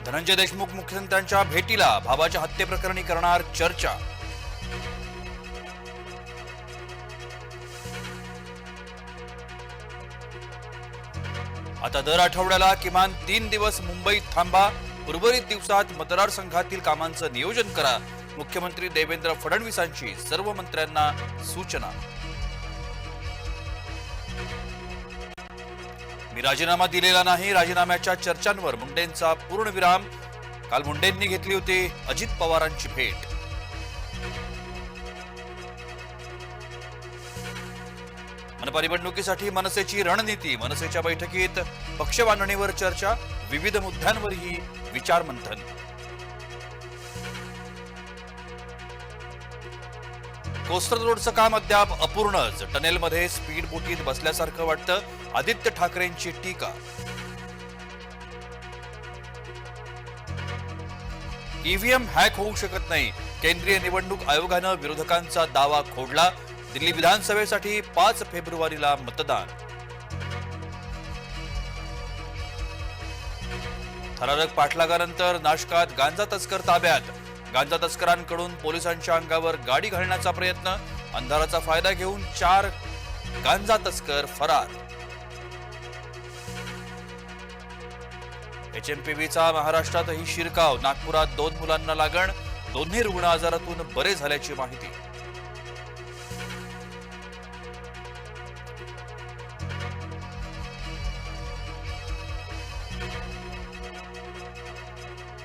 धनंजय देशमुख मुख्यमंत्र्यांच्या भेटीला, भावाच्या हत्येप्रकरणी करणार चर्चा. आता दर आठवड्याला किमान 3 दिवस मुंबईत थांबा, उर्वरित दिवसात मतदारसंघातील कामांचं नियोजन करा. मुख्यमंत्री देवेंद्र फडणवीसांची सर्व मंत्र्यांना सूचना. मी राजीनामा दिलेला नाही, राजीनाम्याच्या चर्चांवर मुंडेंचा पूर्णविराम. काल मुंडेंनी घेतली होती अजित पवारांची भेट. मनपा निवडणुकीसाठी मनसेची रणनीती, मनसेच्या बैठकीत पक्षबांधणीवर चर्चा, विविध मुद्द्यांवरही विचारमंथन. कोस्टर रोडचं काम अद्याप अपूर्णच, टनेलमध्ये स्पीड बोटीत बसल्यासारखं वाटतं, आदित्य ठाकरेंची टीका. ईव्हीएम हॅक होऊ शकत नाही, केंद्रीय निवडणूक आयोगानं विरोधकांचा दावा खोडला. दिल्ली विधानसभेसाठी 5 फेब्रुवारीला मतदान. थरारक पाठलागानंतर नाशकात गांजा तस्कर ताब्यात, गांजा तस्करांकडून पोलिसांच्या अंगावर गाडी घालण्याचा प्रयत्न, अंधाराचा फायदा घेऊन 4 गांजा तस्कर फरार. एचएमपीव्हीचा महाराष्ट्रातही शिरकाव, नागपुरात 2 मुलांना लागण, दोन्ही रुग्ण आजारातून बरे झाल्याची माहिती.